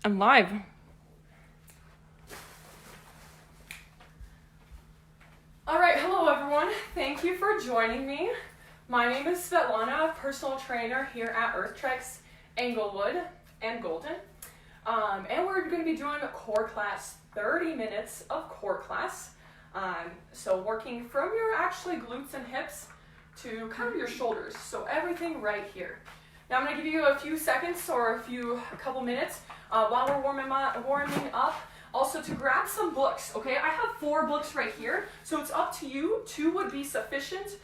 I'm live. All right, hello everyone. Thank you for joining me. My name is Svetlana, personal trainer here at EarthTrex, Englewood, and Golden. And we're going to be doing a core class, 30 minutes of core class. So working from your actually glutes and hips to kind of your shoulders. So everything right here. Now I'm going to give you a few seconds or a couple minutes while we're warming up. Also to grab some books, okay? I have 4 books right here, so it's up to you. 2 would be sufficient.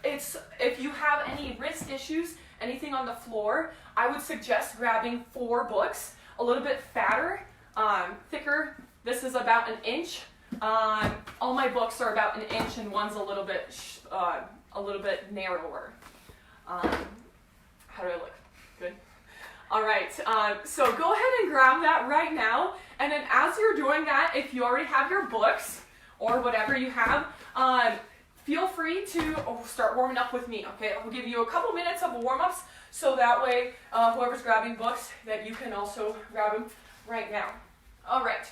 If you have any wrist issues, anything on the floor, I would suggest grabbing 4 books, a little bit fatter, thicker. This is about an inch. All my books are about an inch, and one's a little bit narrower. How do I look? Good. All right, so go ahead and grab that right now, and then as you're doing that, if you already have your books or whatever you have, feel free to start warming up with me, okay? I'll give you a couple minutes of warm-ups, so that way, whoever's grabbing books, that you can also grab them right now. All right,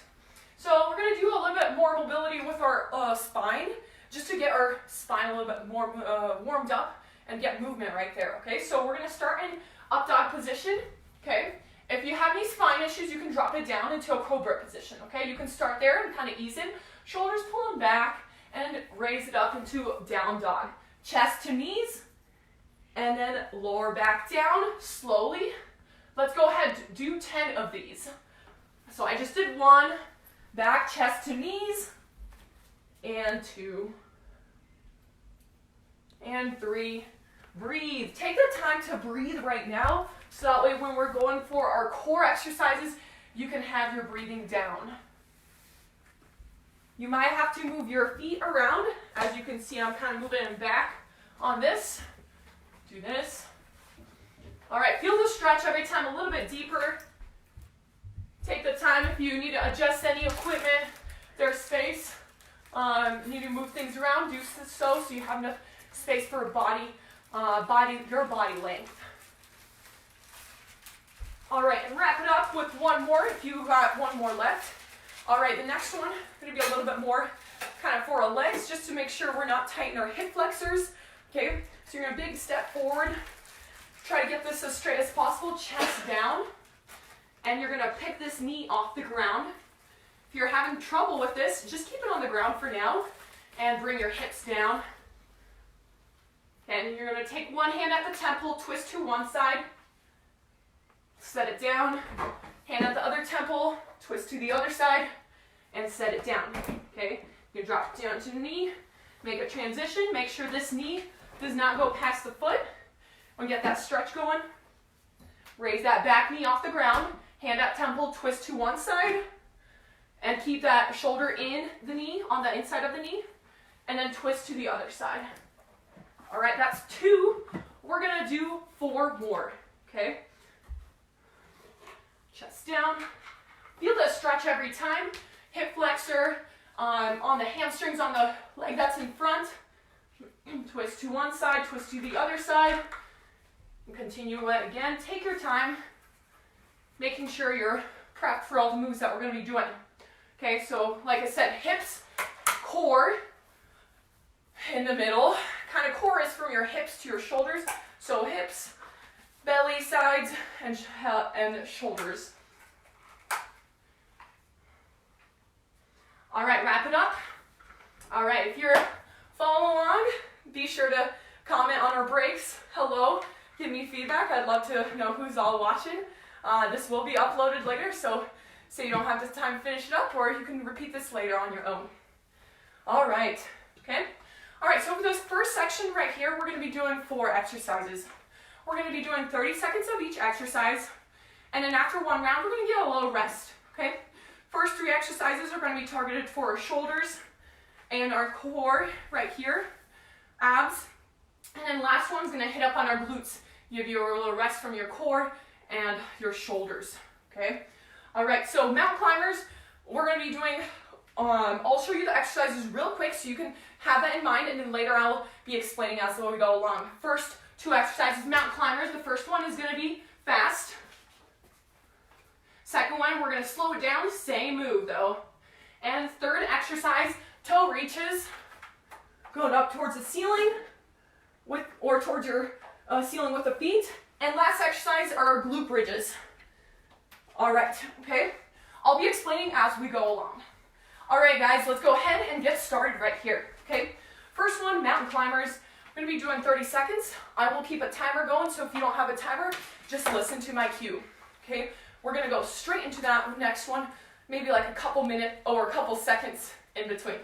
so we're gonna do a little bit more mobility with our spine, just to get our spine a little bit more warmed up and get movement right there, okay? So we're gonna start in up dog position, okay? If you have any spine issues, you can drop it down into a cobra position, okay? You can start there and kind of ease in, shoulders pulling back, and raise it up into down dog. Chest to knees, and then lower back down slowly. Let's go ahead, do 10 of these. So I just did 1, back, chest to knees, and 2, and 3. Breathe. Take the time to breathe right now, so that way when we're going for our core exercises, you can have your breathing down. You might have to move your feet around. As you can see, I'm kind of moving them back on this. Do this. All right, feel the stretch every time a little bit deeper. Take the time if you need to adjust any equipment. There's space. Need to move things around, do so you have enough space for your body length. All right, and wrap it up with 1 more if you got 1 more left. All right, the next one going to be a little bit more kind of for our legs, just to make sure we're not tightening our hip flexors. Okay, so you're going to big step forward. Try to get this as straight as possible, chest down. And you're going to pick this knee off the ground. If you're having trouble with this, just keep it on the ground for now and bring your hips down. And you're going to take one hand at the temple, twist to one side, set it down. Hand at the other temple, twist to the other side, and set it down. Okay, you drop down to the knee, make a transition, make sure this knee does not go past the foot. We'll get that stretch going. Raise that back knee off the ground, hand at temple, twist to one side, and keep that shoulder in the knee, on the inside of the knee, and then twist to the other side. All right, that's 2. We're gonna do 4 more, okay? Chest down. Feel the stretch every time. Hip flexor on the hamstrings on the leg that's in front. Twist to one side, twist to the other side. And continue it again. Take your time, making sure you're prepped for all the moves that we're gonna be doing. Okay, so like I said, hips, core in the middle. Kind of core is from your hips to your shoulders. So hips, belly, sides, and shoulders. All right, wrap it up. All right, if you're following along, be sure to comment on our breaks. Hello, give me feedback. I'd love to know who's all watching. This will be uploaded later, so you don't have the time to finish it up, or you can repeat this later on your own. All right, okay? All right, so for this first section right here, we're going to be doing 4 exercises. We're going to be doing 30 seconds of each exercise, and then after 1 round, we're going to get a little rest, okay? First 3 exercises are going to be targeted for our shoulders and our core right here, abs, and then last one's going to hit up on our glutes, give you a little rest from your core and your shoulders, okay? All right, so mountain climbers, we're going to be doing, I'll show you the exercises real quick so you can have that in mind, and then later I'll be explaining as we go along. First 2 exercises, mountain climbers. The first one is going to be fast. Second one, we're gonna slow it down, same move though. And third exercise, toe reaches, going up towards the ceiling or towards your ceiling with the feet. And last exercise are our glute bridges. All right, okay? I'll be explaining as we go along. All right, guys, let's go ahead and get started right here, okay? First one, mountain climbers. I'm gonna be doing 30 seconds. I will keep a timer going, so if you don't have a timer, just listen to my cue, okay? We're gonna go straight into that next one, maybe like a couple minutes or a couple seconds in between.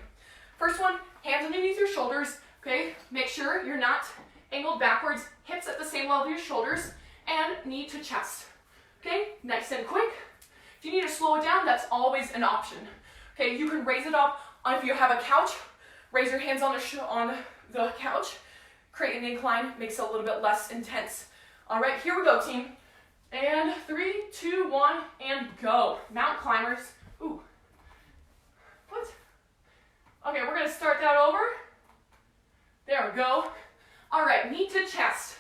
First one, hands underneath your shoulders, okay? Make sure you're not angled backwards, hips at the same level of your shoulders, and knee to chest, okay? Nice and quick. If you need to slow it down, that's always an option, okay? You can raise it up. If you have a couch, raise your hands on the couch. Create an incline, makes it a little bit less intense. All right, here we go, team. And 3, 2, 1, and go. Mountain climbers. Ooh. What? Okay, we're gonna start that over. There we go. All right, knee to chest.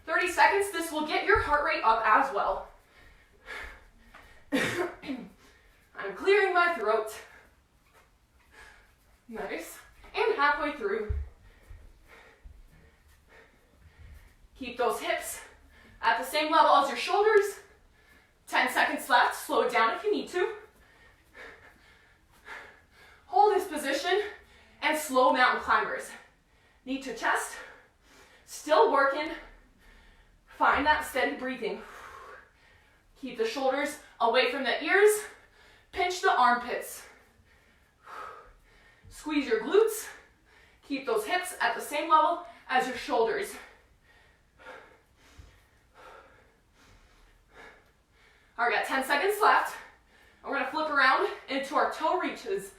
30 seconds, this will get your heart rate up as well. I'm clearing my throat. Nice. And halfway through. Keep those hips at the same level as your shoulders. 10 seconds left. Slow it down if you need to. Hold this position and slow mountain climbers. Knee to chest. Still working. Find that steady breathing. Keep the shoulders away from the ears. Pinch the armpits. Squeeze your glutes. Keep those hips at the same level as your shoulders. All right, got 10 seconds left. We're gonna flip around into our toe reaches.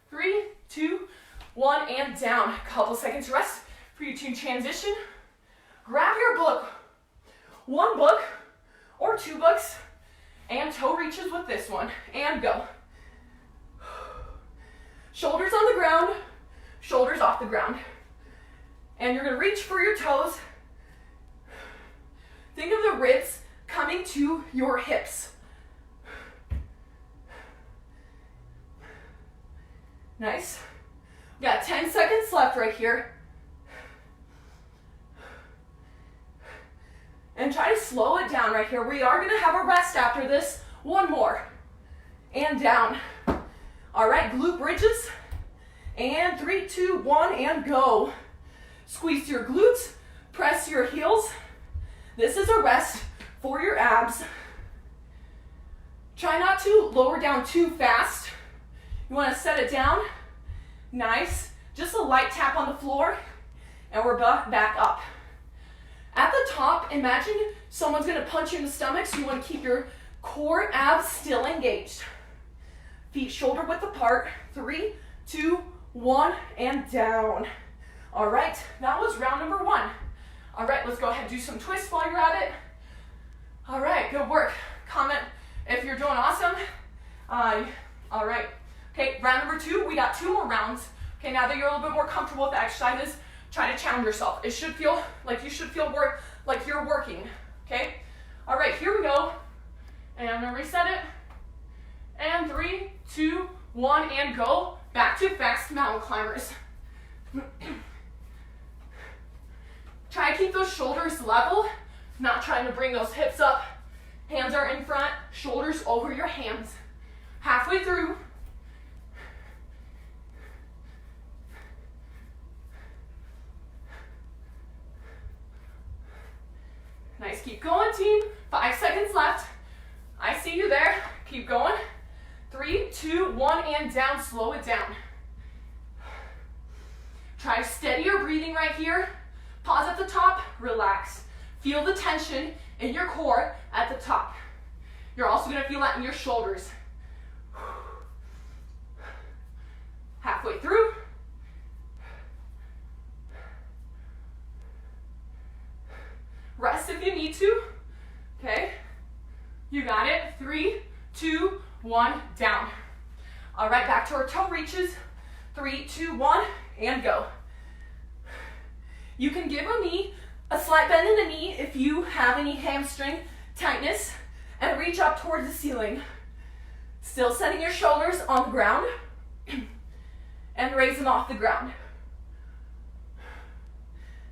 3, 2, 1, and down. Couple seconds rest for you to transition. Grab your book, one book or 2 books, and toe reaches with this one, and go. Shoulders on the ground, shoulders off the ground. And you're gonna reach for your toes. Think of the ribs coming to your hips. Nice. We got 10 seconds left right here. And try to slow it down right here. We are gonna have a rest after this. One more. And down. All right, glute bridges. And 3, 2, 1, and go. Squeeze your glutes, press your heels. This is a rest for your abs. Try not to lower down too fast. You want to set it down. Nice. Just a light tap on the floor, and we're back up. At the top, imagine someone's going to punch you in the stomach, so you want to keep your core abs still engaged. Feet shoulder width apart. 3, 2, 1, and down. All right, that was round number 1. All right, let's go ahead and do some twists while you're at it. All right, good work. Comment if you're doing awesome. All right. Okay, round number 2, we got 2 more rounds. Okay, now that you're a little bit more comfortable with the exercises, try to challenge yourself. It should feel like you should feel like you're working, okay? All right, here we go. And I'm gonna reset it. And 3, 2, 1, and go. Back to fast mountain climbers. Try to keep those shoulders level. Not trying to bring those hips up. Hands are in front, shoulders over your hands. Halfway through. Nice, keep going, team. 5 seconds left. I see you there. Keep going. 3, 2, 1, and down. Slow it down. Try to steady your breathing right here. Pause at the top, relax. Feel the tension in your core at the top. You're also gonna feel that in your shoulders. Halfway through. Rest if you need to, okay? You got it. 3, 2, 1, down. All right, back to our toe reaches. 3, 2, 1, and go. You can give a slight bend in the knee if you have any hamstring tightness, and reach up towards the ceiling. Still setting your shoulders on the ground and raise them off the ground.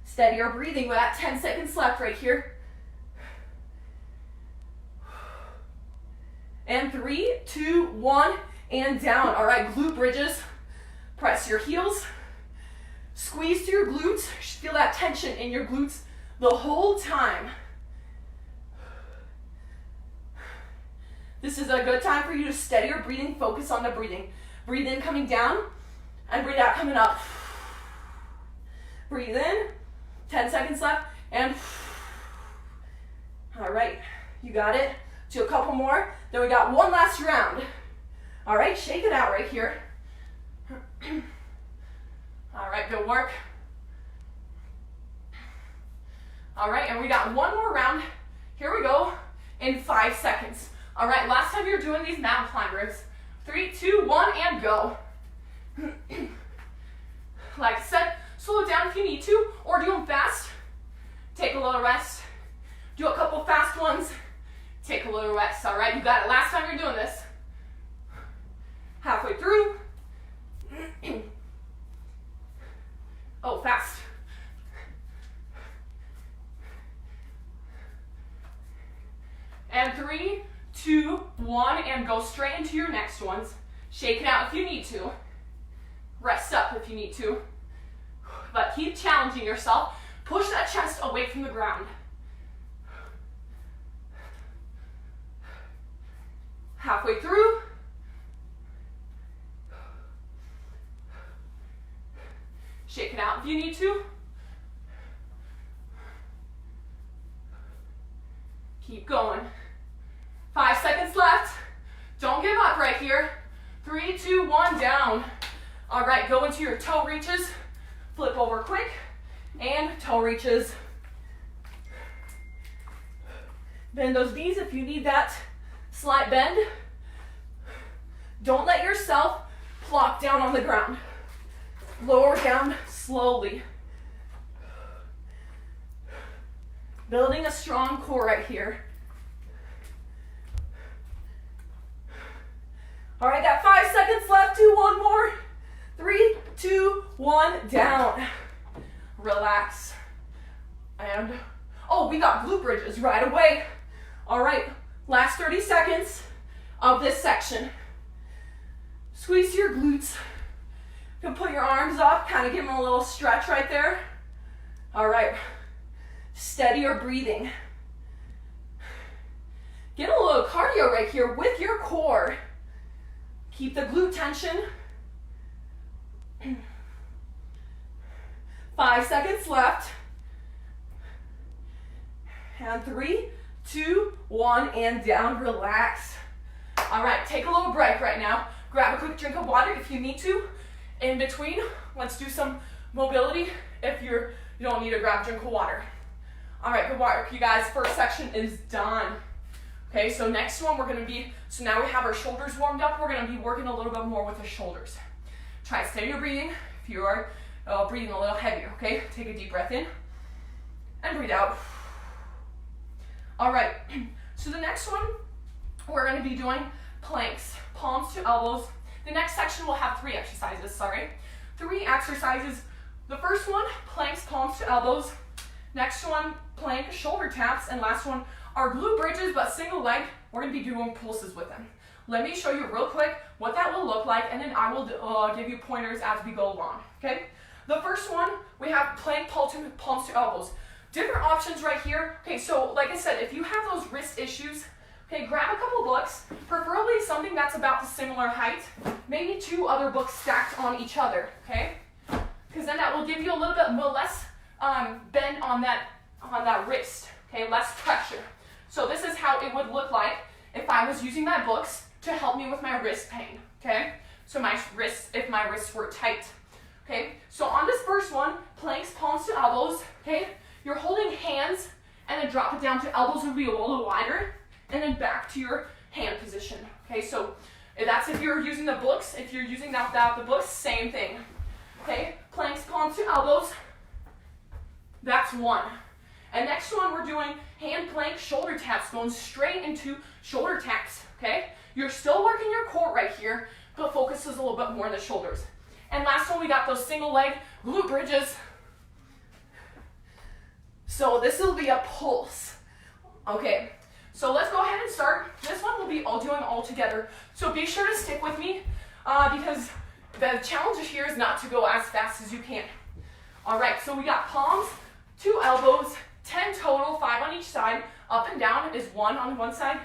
Steady your breathing. We got 10 seconds left right here. And 3, 2, 1, and down. All right, glute bridges. Press your heels. Squeeze to your glutes. You should feel that tension in your glutes the whole time. This is a good time for you to steady your breathing. Focus on the breathing. Breathe in coming down and breathe out coming up. Breathe in. 10 seconds left. And all right, you got it. Do a couple more. Then we got one last round. All right, shake it out right here. All right, good work. All right, and we got one more round. Here we go in 5 seconds. All right, last time you're doing these mountain climbers. 3, 2, 1, and go. Like I said, slow it down if you need to, or do them fast. Take a little rest. Do a couple fast ones. Take a little rest. All right, you got it. Last time you're doing this. Halfway through. Oh, fast. And 3, 2, 1, and go straight into your next ones. Shake it out if you need to. Rest up if you need to. But keep challenging yourself. Push that chest away from the ground. Halfway through. Shake it out if you need to. Keep going. 5 seconds left. Don't give up right here. 3, 2, 1, down. All right, go into your toe reaches. Flip over quick. And toe reaches. Bend those knees if you need that slight bend. Don't let yourself plop down on the ground. Lower down slowly. Building a strong core right here. All right, got 5 seconds left. Do one more. 3, 2, 1, down. Relax. And, oh, we got glute bridges right away. All right, last 30 seconds of this section. Squeeze your glutes. You can put your arms up, kind of give them a little stretch right there. All right, steady your breathing. Get a little cardio right here with your core. Keep the glute tension. 5 seconds left. And 3, 2, 1, and down. Relax. All right, take a little break right now. Grab a quick drink of water if you need to. In between, let's do some mobility if you don't need to grab a drink of water. All right, good work, you guys. First section is done. Okay, so next one so now we have our shoulders warmed up. We're gonna be working a little bit more with the shoulders. Try to steady your breathing if you are breathing a little heavier, okay? Take a deep breath in and breathe out. All right, so the next one, we're gonna be doing planks, palms to elbows. The next section will have 3 exercises, 3 exercises. The first one, planks, palms to elbows. Next one, plank, shoulder taps. And last one are glute bridges, but single leg. We're gonna be doing pulses with them. Let me show you real quick what that will look like, and then I will give you pointers as we go along, okay? The first one, we have plank, palms to elbows. Different options right here. Okay, so like I said, if you have those wrist issues, okay, grab a couple books, preferably something that's about the similar height, maybe 2 other books stacked on each other, okay? Because then that will give you a little bit less bend on that wrist, okay, less pressure. So this is how it would look like if I was using my books to help me with my wrist pain, okay? So if my wrists were tight, okay? So on this first one, planks, palms to elbows, okay? You're holding hands and then drop it down to elbows would be a little wider, and then back to your hand position, okay? So that's if you're using the books. If you're using that without the books, same thing, okay? Planks, palms to elbows, that's 1. And next one, we're doing hand plank shoulder taps, going straight into shoulder taps, okay? You're still working your core right here, but focus is a little bit more on the shoulders. And last one, we got those single leg glute bridges. So this will be a pulse. Okay, so let's go ahead and start. This one we'll be all doing all together. So be sure to stick with me because the challenge here is not to go as fast as you can. All right, so we got palms, 2 elbows, 10 total, 5 on each side. Up and down is 1 on one side.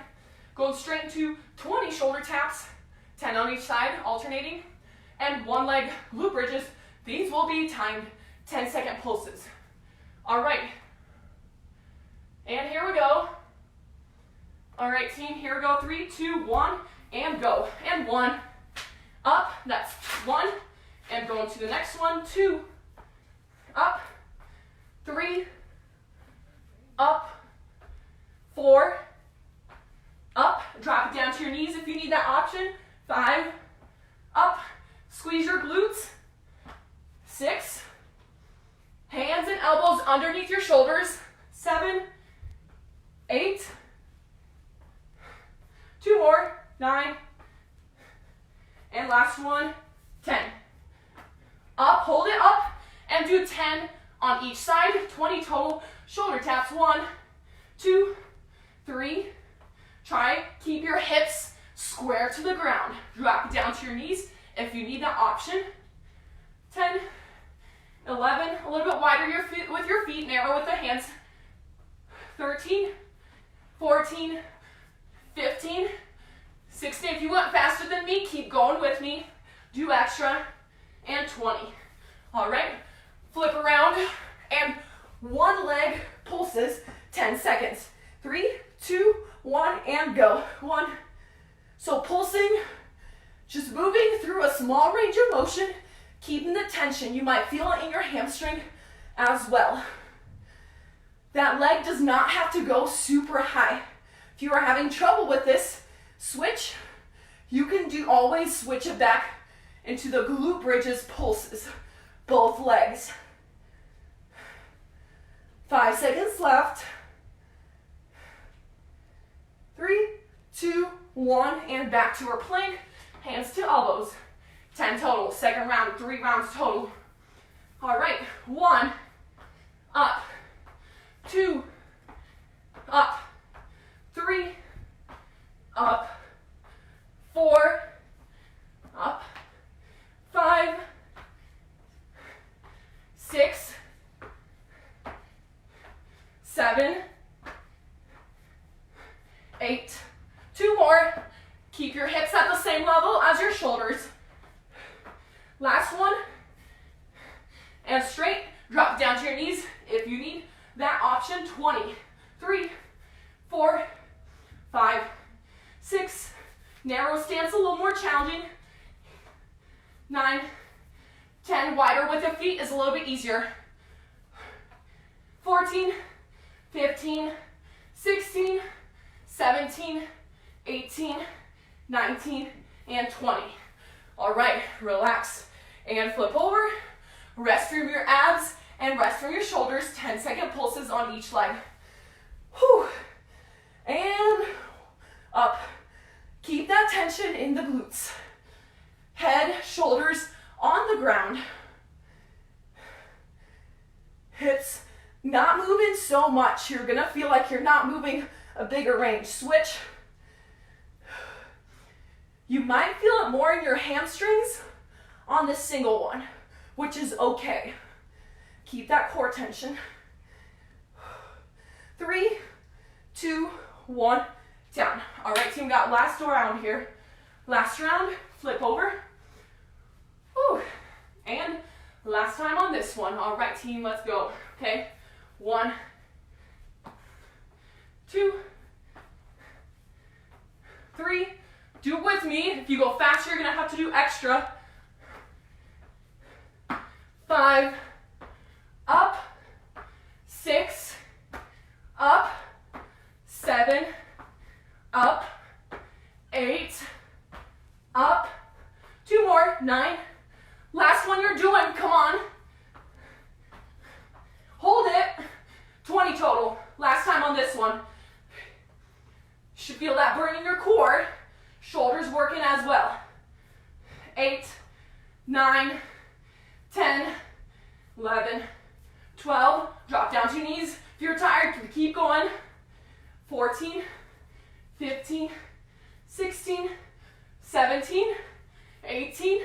Going straight into 20 shoulder taps, 10 on each side, alternating. And 1 leg glute bridges. These will be timed 10-second pulses. All right. And here we go. All right, team, here we go. 3, 2, 1, and go. And 1, up, that's 1, and going to the next one, 2, up, 3, up, 4, up, drop it down to your knees if you need that option, 5, up, squeeze your glutes, 6, hands and elbows underneath your shoulders, 7, 8, 2 more, 9, and last one, 10. Up, hold it up, and do 10 on each side, 20 total shoulder taps, 1, 2, 3, try, keep your hips square to the ground, drop it down to your knees if you need that option, 10, 11, a little bit wider with your feet, narrow with the hands, 13, 14, 15, 16. If you went faster than me, keep going with me. Do extra. And 20. All right. Flip around and 1 leg pulses, 10 seconds. 3, 2, 1, and go. 1. So pulsing, just moving through a small range of motion, keeping the tension. You might feel it in your hamstring as well. That leg does not have to go super high. If you are having trouble with this, switch. You can always switch it back into the glute bridges pulses, both legs. 5 seconds left. 3, 2, 1, and back to our plank. Hands to elbows. 10 total. Second round, 3 rounds total. All right, 1, up, 2, up, 3, up, 4, up, 5, 6, 7, 8, 2 more. Keep your hips at the same level as your shoulders. Last one. And straight, drop down to your knees if you need that option. 20, 3, 4, 5, 6, narrow stance, a little more challenging. 9, 10, wider with the feet is a little bit easier. 14, 15, 16, 17, 18, 19, and 20. All right, relax and flip over. Rest from your abs and rest from your shoulders. 10-second pulses on each leg. Whew. And up. Keep that tension in the glutes. Head, shoulders on the ground. Hips not moving so much. You're gonna feel like you're not moving a bigger range. Switch. You might feel it more in your hamstrings on this single one, which is okay. Keep that core tension. 3, 2, 1, down. All right, team, got last round here. Last round, flip over. Whew. And last time on this one. All right, team, let's go. Okay, 1, 2, 3. Do it with me. If you go faster, you're gonna have to do extra. 5, up, 6, up, 7, up, 8, up, 2 more, 9. Last one you're doing, come on. Hold it, 20 total. should feel that burn in your core. Shoulders working as well. 8, 9, 10, 11, 12. Drop down to your knees. If you're tired, keep going. 14, 15, 16, 17, 18,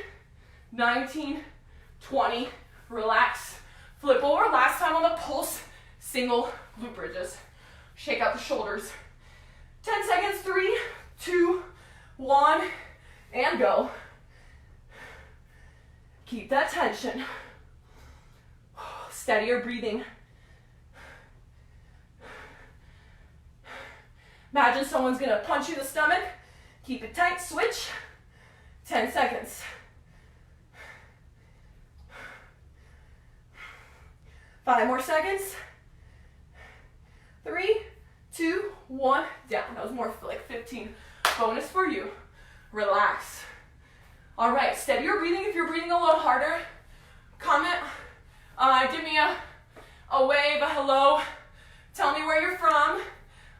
19, 20. Relax. Flip over. Last time on the pulse, single glute bridges. Shake out the shoulders. 10 seconds, 3, 2, 1, and go. Keep that tension. Steady your breathing. Imagine someone's gonna punch you in the stomach. Keep it tight, switch. 10 seconds. 5 more seconds. 3, 2, 1, down. That was more like 15. Bonus for you. Relax. All right, steady your breathing. If you're breathing a little harder, comment, give me a wave, a hello. Tell me where you're from.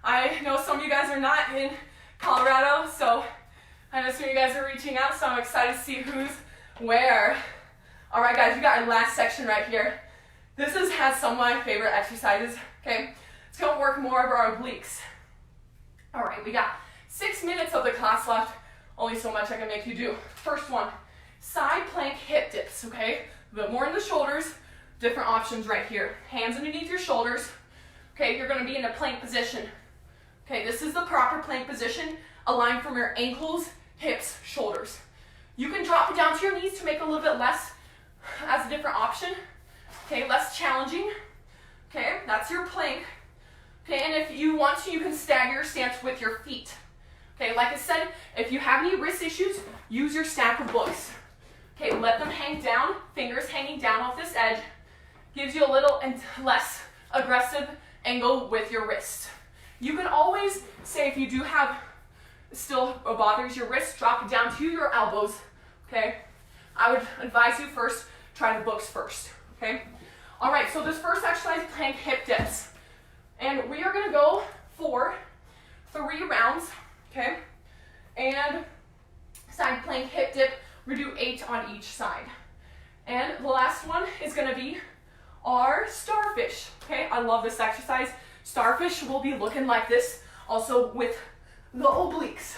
I know some of you guys are not in Colorado, so I know some of you guys are reaching out, so I'm excited to see who's where. All right, guys, we got our last section right here. This has some of my favorite exercises, okay? It's gonna work more of our obliques. All right, we got 6 minutes of the class left. Only so much I can make you do. First one, side plank hip dips, okay? A bit more in the shoulders. Different options right here. Hands underneath your shoulders. Okay, you're gonna be in a plank position. Okay, this is the proper plank position, aligned from your ankles, hips, shoulders. You can drop it down to your knees to make it a little bit less as a different option. Okay, less challenging. Okay, that's your plank. Okay, and if you want to, you can stagger your stance with your feet. Okay, like I said, if you have any wrist issues, use your stack of books. Okay, let them hang down, fingers hanging down off this edge. Gives you a little and less aggressive angle with your wrist. You can always say if you do have still bothers your wrist, drop it down to your elbows. Okay, I would advise you first, try the books first. Okay, all right, so this first exercise, plank hip dips. And we are gonna go for 3 rounds. Okay, and side plank hip dip, we do 8 on each side. And the last one is gonna be our starfish. Okay, I love this exercise. Starfish will be looking like this, also with the obliques.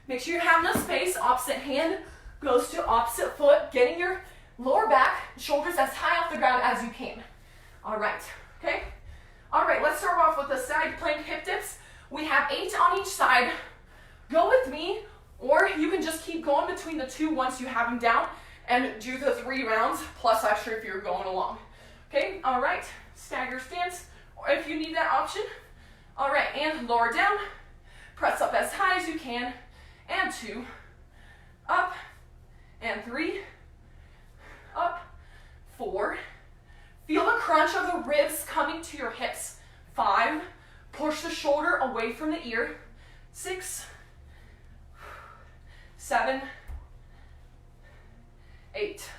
Make sure you're having enough space. Opposite hand goes to opposite foot, getting your lower back, shoulders as high off the ground as you can. All right, okay? All right, let's start off with the side plank hip dips. We have 8 on each side. Go with me, or you can just keep going between the 2 once you have them down and do the 3 rounds, plus extra if you're going along. Okay, all right, stagger stance, or if you need that option. All right, and lower down, press up as high as you can, and 2, up, and 3, up, 4. Feel the crunch of the ribs coming to your hips. 5, push the shoulder away from the ear. 6, 7, 8.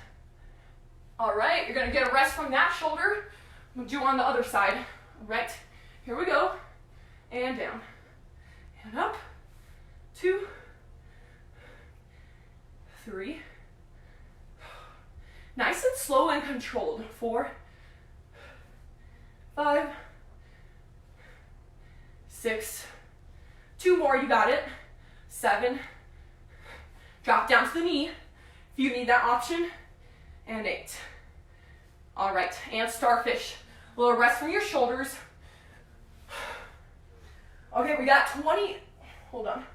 All right, you're gonna get a rest from that shoulder. We'll do on the other side. All right, here we go. And down, and up. 2, 3. Nice and slow and controlled. 4, 5, 6. 2 more, you got it. 7. Drop down to the knee if you need that option. And 8. All right, and starfish. A little rest from your shoulders. Okay, we got 20, hold on.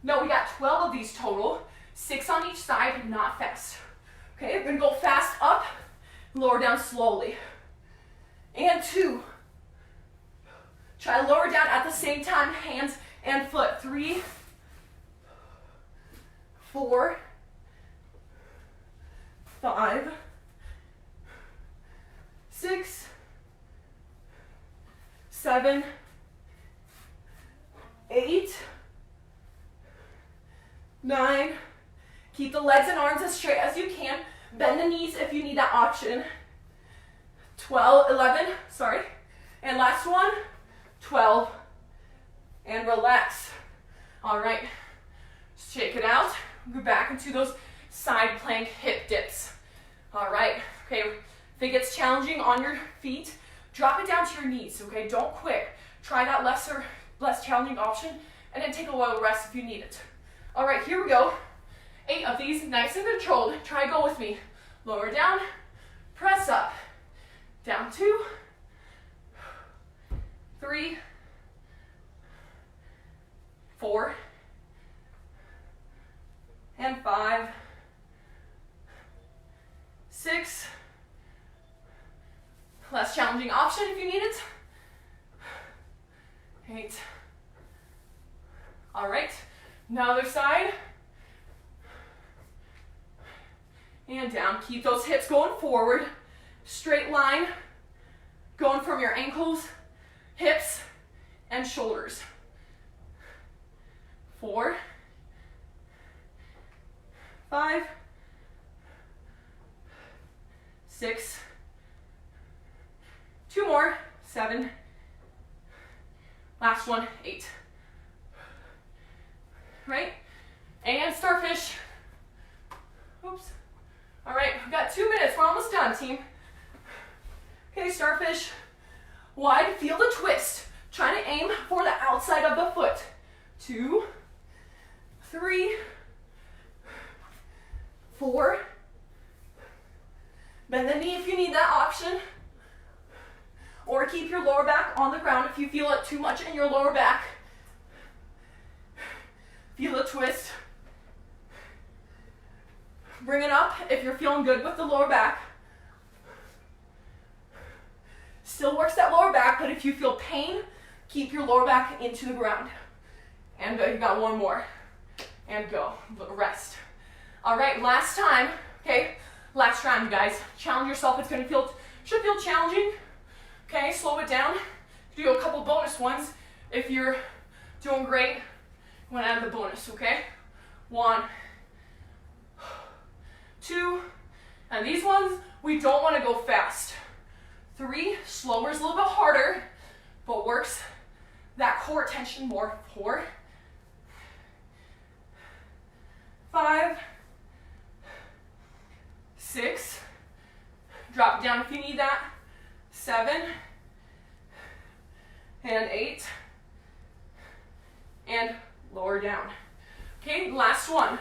No, we got 12 of these total. 6 on each side, not fast. Okay, we're gonna go fast up, lower down slowly. And 2. Try to lower down at the same time, hands and foot. 3, 4, 5, 6, 7, 8, 9. Keep the legs and arms as straight as you can. Bend the knees if you need that option. 11, sorry. And last one, 12. And relax. All right, shake it out. Go back into those side plank hip dips. All right, okay, if it gets challenging on your feet, drop it down to your knees, okay? Don't quit. Try that less challenging option, and then take a little rest if you need it. All right, here we go. 8 of these, nice and controlled. Try go with me. Lower down, press up. Down 2, 3, 4, and 5, 6. Less challenging option if you need it. 8. All right, now other side. And down. Keep those hips going forward. Straight line. Going from your ankles, hips, and shoulders. 4, 5, 6, 2 more, 7, last one, 8. Right? And starfish. Oops. All right, we've got 2 minutes. We're almost done, team. Okay, starfish. Wide, feel the twist. Trying to aim for the outside of the foot. 2, 3, 4. Bend the knee if you need that option. Or keep your lower back on the ground if you feel it too much in your lower back. Feel the twist. Bring it up if you're feeling good with the lower back. Still works that lower back, but if you feel pain, keep your lower back into the ground. And you got 1 more. And go. Rest. All right, last time. Okay, last round, you guys. Challenge yourself. It's should feel challenging. Okay, slow it down. Do a couple bonus ones. If you're doing great, you want to add the bonus, okay? 1, 2, and these ones, we don't want to go fast. 3, slower is a little bit harder, but works that core tension more. 4, 5, 6, drop it down if you need that. 7, and 8, and lower down. Okay, last one.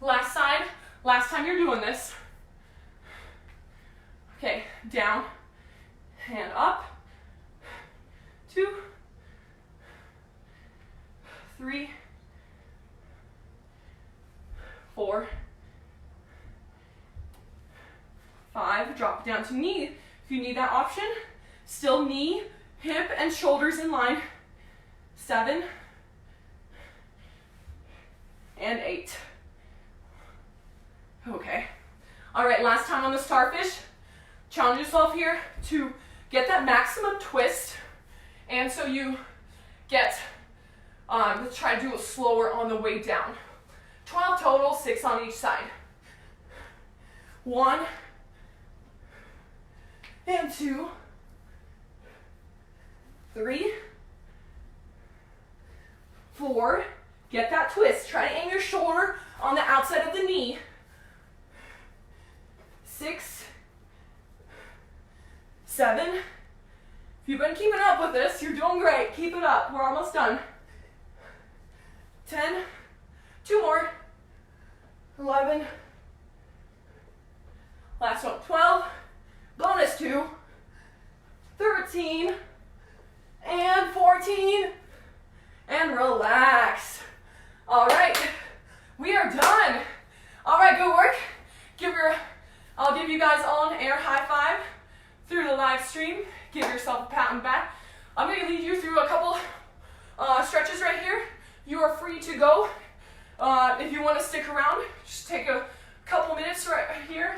Last side, last time you're doing this. Okay, down and up. 2, 3, 4, 5, drop it down to knee if you need that option. Still knee, hip, and shoulders in line. 7, and 8. Okay. All right, last time on the starfish. Challenge yourself here to get that maximum twist. And so you get, let's try to do it slower on the way down. 12 total, 6 on each side. 1, and 2, 3, 4, get that twist. Try to aim your shoulder on the outside of the knee. 6, 7. If you've been keeping up with this, you're doing great. Keep it up. We're almost done. 10, 2 more. 11, last one. 12, bonus 2, 13, and 14, and relax. All right, we are done. All right, good work. I'll give you guys all an air high five through the live stream. Give yourself a pat on the back. I'm going to lead you through a couple stretches right here. You are free to go. If you want to stick around, just take a couple minutes right here.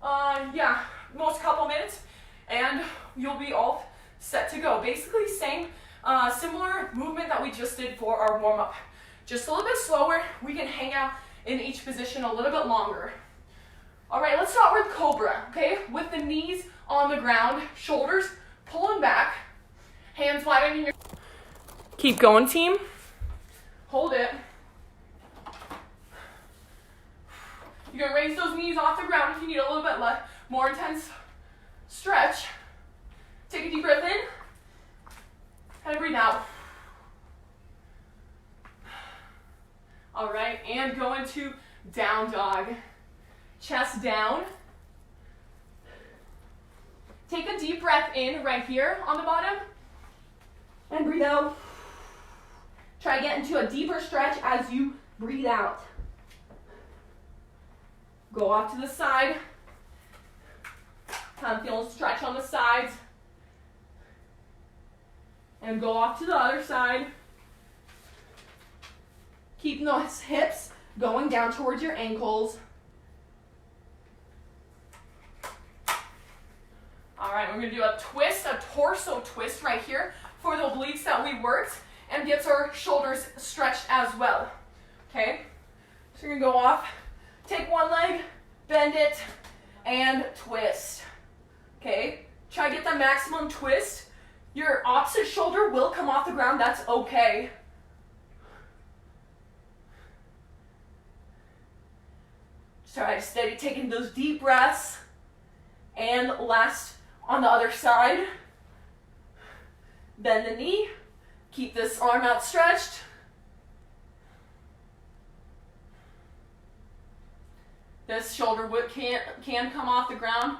Yeah, most couple minutes, and you'll be all set to go. Basically, same, similar movement that we just did for our warm-up. Just a little bit slower. We can hang out in each position a little bit longer. All right, let's start with Cobra, okay? With the knees on the ground, shoulders pulling back, hands wide in your... Keep going, team. Hold it. You can raise those knees off the ground if you need a little bit more intense stretch. Take a deep breath in and breathe out. All right, and go into down dog. Chest down. Take a deep breath in right here on the bottom and breathe out. Try to get into a deeper stretch as you breathe out. Go off to the side. Kind of feel a stretch on the sides. And go off to the other side. Keep those hips going down towards your ankles. All right, we're gonna do a twist, a torso twist right here for the obliques that we worked and gets our shoulders stretched as well, okay? So you're gonna go off, take one leg, bend it, and twist, okay? Try to get the maximum twist. Your opposite shoulder will come off the ground, that's okay. Try to steady taking those deep breaths. And last, on the other side, bend the knee, keep this arm out stretched. This shoulder can come off the ground.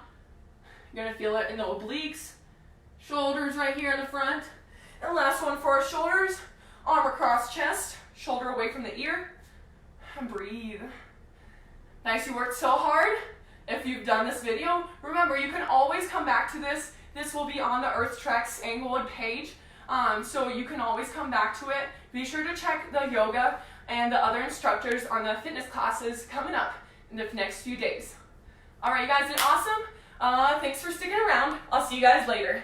You're gonna feel it in the obliques, shoulders right here in the front. And last one for our shoulders, arm across chest, shoulder away from the ear, and breathe. Nice, you worked so hard. If you've done this video, remember you can always come back to this. This will be on the Earth Treks Englewood page, so you can always come back to it. Be sure to check the yoga and the other instructors on the fitness classes coming up in the next few days. All right, you guys did awesome. Thanks for sticking around. I'll see you guys later.